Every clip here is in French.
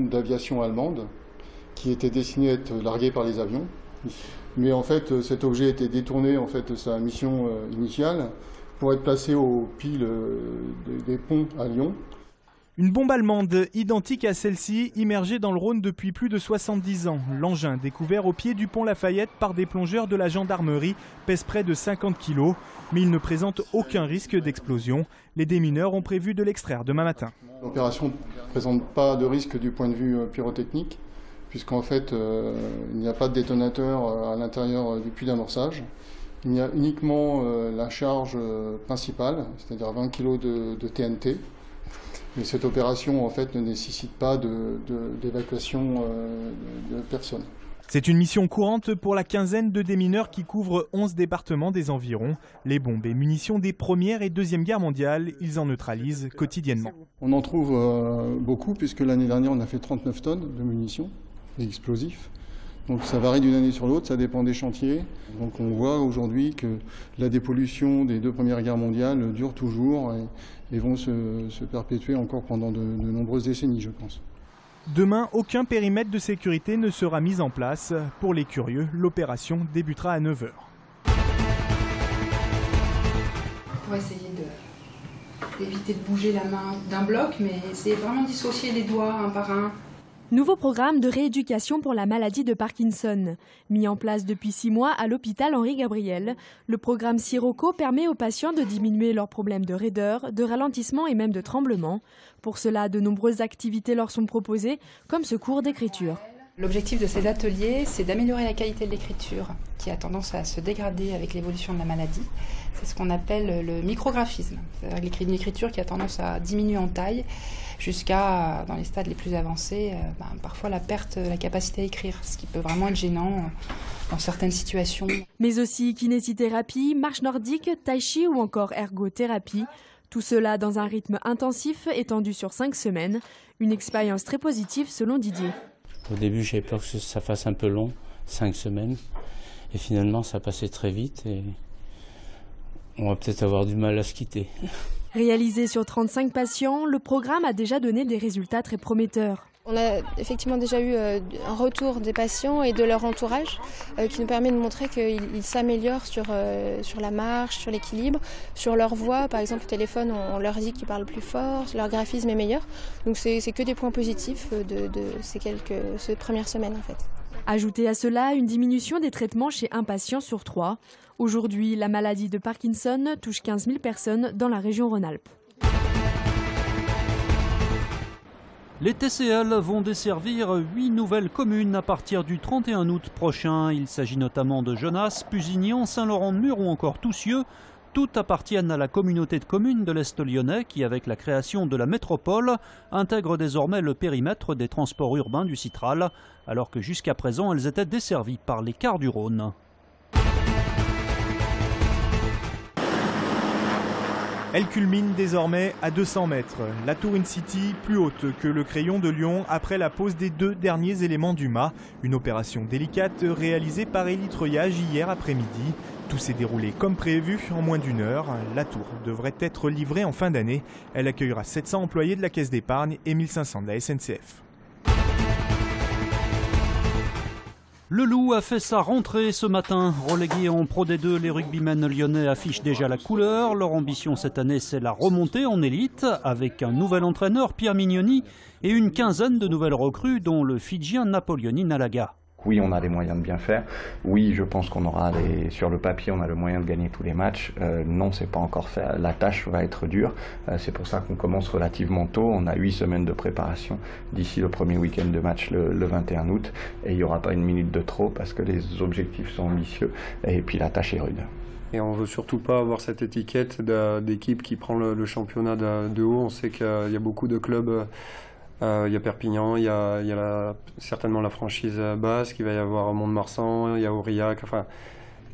bombe d'aviation allemande qui était destinée à être larguée par les avions. Mais en fait, cet objet était détourné en fait, de sa mission initiale pour être placé au pile des ponts à Lyon. Une bombe allemande identique à celle-ci, immergée dans le Rhône depuis plus de 70 ans. L'engin, découvert au pied du pont Lafayette par des plongeurs de la gendarmerie, pèse près de 50 kg, mais il ne présente aucun risque d'explosion. Les démineurs ont prévu de l'extraire demain matin. L'opération ne présente pas de risque du point de vue pyrotechnique, puisqu'en fait, il n'y a pas de détonateur à l'intérieur du puits d'amorçage. Il y a uniquement la charge principale, c'est-à-dire 20 kg de TNT. Mais cette opération en fait, ne nécessite pas d'évacuation de personnes. C'est une mission courante pour la quinzaine de démineurs qui couvrent 11 départements des environs. Les bombes et munitions des Première et Deuxième Guerres mondiales, ils en neutralisent quotidiennement. On en trouve beaucoup puisque l'année dernière on a fait 39 tonnes de munitions et explosifs. Donc ça varie d'une année sur l'autre, ça dépend des chantiers. Donc on voit aujourd'hui que la dépollution des 2 Premières Guerres mondiales dure toujours et vont se perpétuer encore pendant de nombreuses décennies, je pense. Demain, aucun périmètre de sécurité ne sera mis en place. Pour les curieux, l'opération débutera à 9 h. On va essayer d'éviter de bouger la main d'un bloc, mais essayer vraiment de dissocier les doigts un par un. Nouveau programme de rééducation pour la maladie de Parkinson. Mis en place depuis 6 mois à l'hôpital Henri-Gabriel, le programme Sirocco permet aux patients de diminuer leurs problèmes de raideur, de ralentissement et même de tremblement. Pour cela, de nombreuses activités leur sont proposées, comme ce cours d'écriture. L'objectif de ces ateliers, c'est d'améliorer la qualité de l'écriture, qui a tendance à se dégrader avec l'évolution de la maladie. C'est ce qu'on appelle le micrographisme, c'est-à-dire une écriture qui a tendance à diminuer en taille, jusqu'à, dans les stades les plus avancés, parfois la perte de la capacité à écrire, ce qui peut vraiment être gênant dans certaines situations. Mais aussi kinésithérapie, marche nordique, tai chi ou encore ergothérapie. Tout cela dans un rythme intensif étendu sur 5 semaines. Une expérience très positive selon Didier. Au début, j'avais peur que ça fasse un peu long, 5 semaines. Et finalement, ça passait très vite et on va peut-être avoir du mal à se quitter. Réalisé sur 35 patients, le programme a déjà donné des résultats très prometteurs. On a effectivement déjà eu un retour des patients et de leur entourage qui nous permet de montrer qu'ils s'améliorent sur la marche, sur l'équilibre, sur leur voix. Par exemple, au téléphone, on leur dit qu'ils parlent plus fort, leur graphisme est meilleur. Donc c'est que des points positifs de ces premières semaines en fait. Ajoutez à cela une diminution des traitements chez un patient sur 3. Aujourd'hui, la maladie de Parkinson touche 15 000 personnes dans la région Rhône-Alpes. Les TCL vont desservir 8 nouvelles communes à partir du 31 août prochain. Il s'agit notamment de Genasse, Pusignan, Saint-Laurent-de-Mur ou encore Toussieux. Toutes appartiennent à la communauté de communes de l'Est lyonnais qui, avec la création de la métropole, intègre désormais le périmètre des transports urbains du Citral, alors que jusqu'à présent elles étaient desservies par les cars du Rhône. Elle culmine désormais à 200 mètres. La Tour In-City, plus haute que le Crayon de Lyon, après la pose des 2 derniers éléments du mât. Une opération délicate réalisée par Élie Treuillage hier après-midi. Tout s'est déroulé comme prévu en moins d'1 heure. La tour devrait être livrée en fin d'année. Elle accueillera 700 employés de la Caisse d'épargne et 1500 de la SNCF. Le Loup a fait sa rentrée ce matin. Relégués en Pro D2, les rugbymen lyonnais affichent déjà la couleur. Leur ambition cette année, c'est la remontée en élite, avec un nouvel entraîneur, Pierre Mignoni, et une quinzaine de nouvelles recrues, dont le Fidjien Napoleoni Nalaga. Oui, on a les moyens de bien faire. Oui, je pense qu'on aura sur le papier, on a le moyen de gagner tous les matchs. Non, c'est pas encore fait. La tâche va être dure. C'est pour ça qu'on commence relativement tôt. On a 8 semaines de préparation d'ici le premier week-end de match le 21 août. Et il n'y aura pas une minute de trop parce que les objectifs sont ambitieux. Et puis la tâche est rude. Et on veut surtout pas avoir cette étiquette d'équipe qui prend le championnat de haut. On sait qu'il y a beaucoup de clubs. Il y a Perpignan, il y a certainement la franchise basque, il va y avoir Mont-de-Marsan, il y a Aurillac, enfin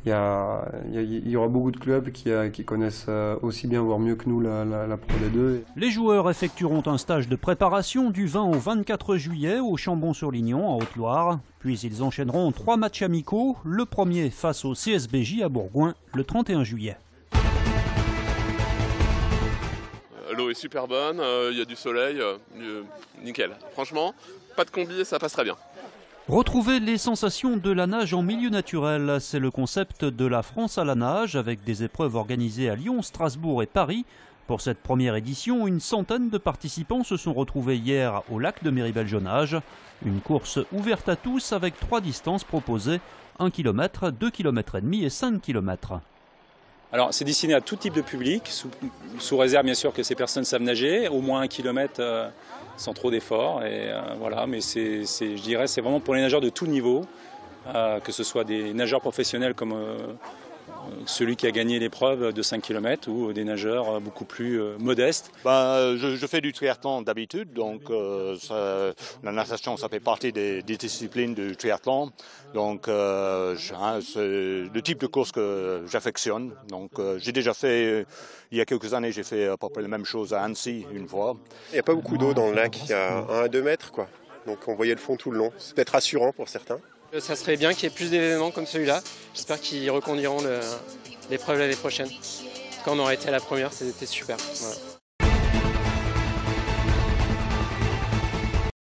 il y aura beaucoup de clubs qui connaissent aussi bien, voire mieux que nous, la Pro D2. Les joueurs effectueront un stage de préparation du 20 au 24 juillet au Chambon-sur-Lignon en Haute-Loire. Puis ils enchaîneront 3 matchs amicaux, le premier face au CSBJ à Bourgoin le 31 juillet. L'eau est super bonne, il y a du soleil, nickel. Franchement, pas de combi et ça passe très bien. Retrouver les sensations de la nage en milieu naturel, c'est le concept de la France à la nage, avec des épreuves organisées à Lyon, Strasbourg et Paris. Pour cette première édition, une centaine de participants se sont retrouvés hier au lac de Méribel-Jonage. Une course ouverte à tous avec 3 distances proposées, 1 km, 2 km et demi et 5 km. Alors c'est destiné à tout type de public, sous réserve bien sûr que ces personnes savent nager, au moins 1 km sans trop d'efforts. Voilà, mais je dirais c'est vraiment pour les nageurs de tout niveau, que ce soit des nageurs professionnels comme celui qui a gagné l'épreuve de 5 km ou des nageurs beaucoup plus modestes. Je fais du triathlon d'habitude, donc la natation ça fait partie des disciplines du triathlon. Donc c'est le type de course que j'affectionne. Donc j'ai déjà fait, il y a quelques années, j'ai fait à peu près la même chose à Annecy une fois. Il n'y a pas beaucoup d'eau dans le lac, il y a 1 à 2 mètres quoi. Donc on voyait le fond tout le long. C'est peut-être rassurant pour certains. Ça serait bien qu'il y ait plus d'événements comme celui-là. J'espère qu'ils reconduiront l'épreuve l'année prochaine. Quand on aurait été à la première, c'était super. Voilà.